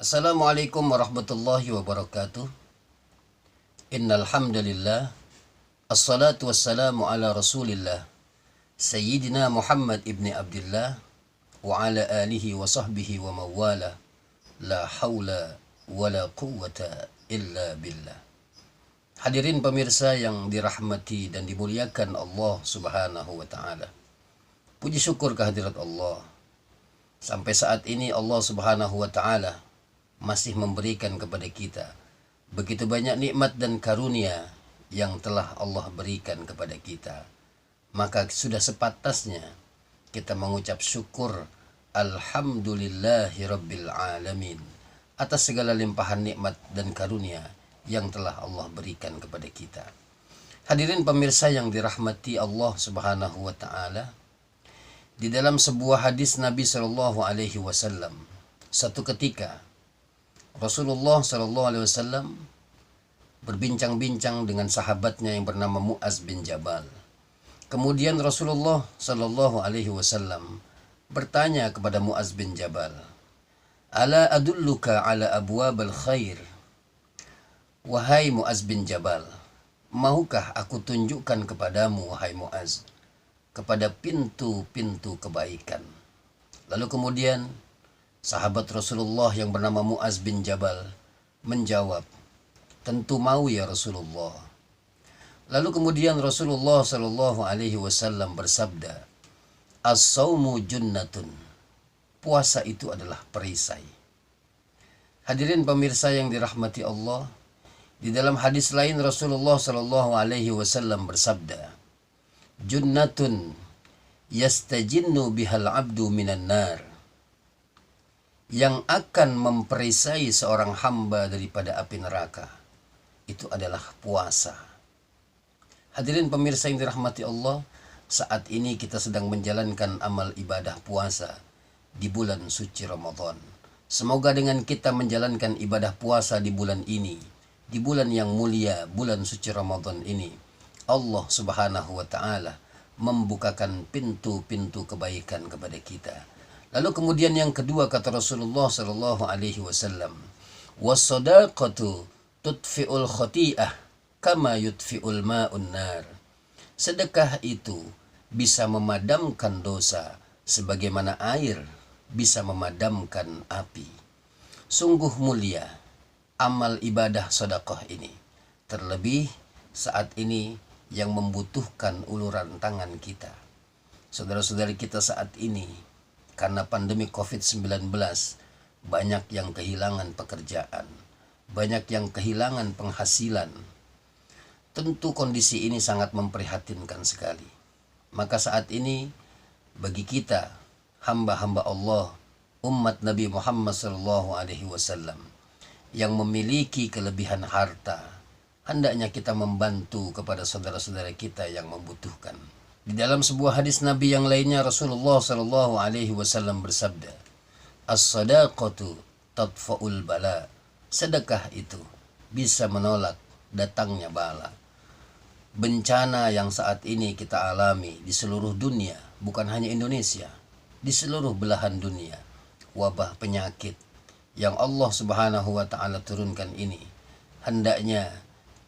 Assalamualaikum warahmatullahi wabarakatuh. Innal hamdalillah, assalatu wassalamu ala Rasulillah Sayyidina Muhammad ibni Abdullah wa ala alihi wa sahbihi wa mawala. La haula wa la quwwata illa billah. Hadirin pemirsa yang dirahmati dan dimuliakan Allah Subhanahu wa taala. Puji syukur kehadirat Allah. Sampai saat ini Allah Subhanahu wa taala masih memberikan kepada kita begitu banyak nikmat dan karunia yang telah Allah berikan kepada kita. Maka sudah sepatasnya kita mengucap syukur alhamdulillahi rabbil alamin atas segala limpahan nikmat dan karunia yang telah Allah berikan kepada kita. Hadirin pemirsa yang dirahmati Allah Subhanahu wa taala, di dalam sebuah hadis Nabi Shallallahu alaihi wasallam, satu ketika Rasulullah Shallallahu alaihi wasallam berbincang-bincang dengan sahabatnya yang bernama Muaz bin Jabal. Kemudian Rasulullah Shallallahu alaihi wasallam bertanya kepada Muaz bin Jabal, "Ala adulluka ala abwabil khair?" Wahai Muaz bin Jabal, maukah aku tunjukkan kepadamu, wahai Muaz, kepada pintu-pintu kebaikan? Lalu kemudian sahabat Rasulullah yang bernama Muaz bin Jabal menjawab, "Tentu mau ya Rasulullah." Lalu kemudian Rasulullah Shallallahu alaihi wasallam bersabda, "As-saumu junnatun." Puasa itu adalah perisai. Hadirin pemirsa yang dirahmati Allah, di dalam hadis lain Rasulullah Shallallahu alaihi wasallam bersabda, "Junnatun yastajinnu bihal abdu minan nar." Yang akan memperisai seorang hamba daripada api neraka itu adalah puasa. Hadirin pemirsa yang dirahmati Allah, saat ini kita sedang menjalankan amal ibadah puasa di bulan suci Ramadan. Semoga dengan kita menjalankan ibadah puasa di bulan ini, di bulan yang mulia, bulan suci Ramadan ini, Allah Subhanahu wa taala membukakan pintu-pintu kebaikan kepada kita. Lalu kemudian yang kedua kata Rasulullah sallallahu alaihi wasallam, "Was-shadaqatu tudfi'ul khati'ah kama yudfi'ul ma'un nar." Sedekah itu bisa memadamkan dosa sebagaimana air bisa memadamkan api. Sungguh mulia amal ibadah sedekah ini. Terlebih saat ini yang membutuhkan uluran tangan kita. Saudara-saudari kita saat ini karena pandemi COVID-19 banyak yang kehilangan pekerjaan, banyak yang kehilangan penghasilan. Tentu kondisi ini sangat memprihatinkan sekali. Maka saat ini bagi kita hamba-hamba Allah, umat Nabi Muhammad SAW yang memiliki kelebihan harta, hendaknya kita membantu kepada saudara-saudara kita yang membutuhkan. Di dalam sebuah hadis Nabi yang lainnya Rasulullah Shallallahu alaihi wasallam bersabda, "As-shadaqatu tadfa'ul bala." Sedekah itu bisa menolak datangnya bala. Bencana yang saat ini kita alami di seluruh dunia, bukan hanya Indonesia, di seluruh belahan dunia, wabah penyakit yang Allah Subhanahu wa taala turunkan ini, hendaknya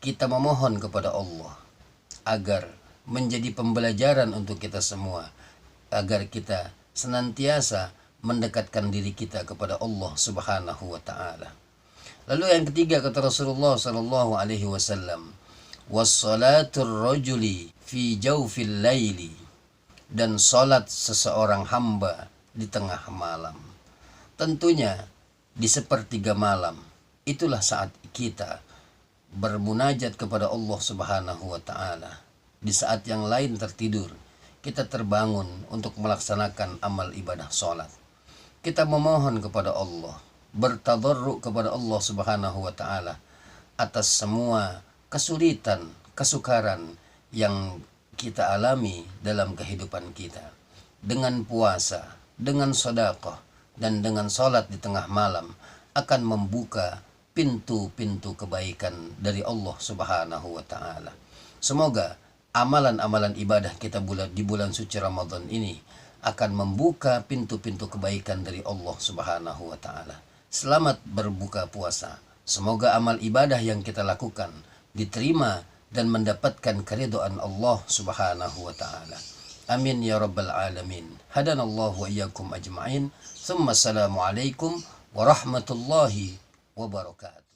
kita memohon kepada Allah agar menjadi pembelajaran untuk kita semua, agar kita senantiasa mendekatkan diri kita kepada Allah Subhanahu wa taala. Lalu yang ketiga kata Rasulullah sallallahu alaihi wasallam, "Was-salatur rajuli fi jawfil laili." Dan salat seseorang hamba di tengah malam. Tentunya di sepertiga malam itulah saat kita bermunajat kepada Allah Subhanahu wa taala. Di saat yang lain tertidur, kita terbangun untuk melaksanakan amal ibadah salat. Kita memohon kepada Allah, bertadarruk kepada Allah Subhanahu wa taala atas semua kesulitan, kesukaran yang kita alami dalam kehidupan kita. Dengan puasa, dengan sedekah, dan dengan salat di tengah malam akan membuka pintu-pintu kebaikan dari Allah Subhanahu wa taala. Semoga amalan-amalan ibadah kita di bulan suci Ramadan ini akan membuka pintu-pintu kebaikan dari Allah Subhanahu wa taala. Selamat berbuka puasa. Semoga amal ibadah yang kita lakukan diterima dan mendapatkan keridhaan Allah Subhanahu wa taala. Amin ya rabbal alamin. Hadanallahu wa iyyakum ajma'in. Tsumma assalamu alaikum warahmatullahi wabarakatuh.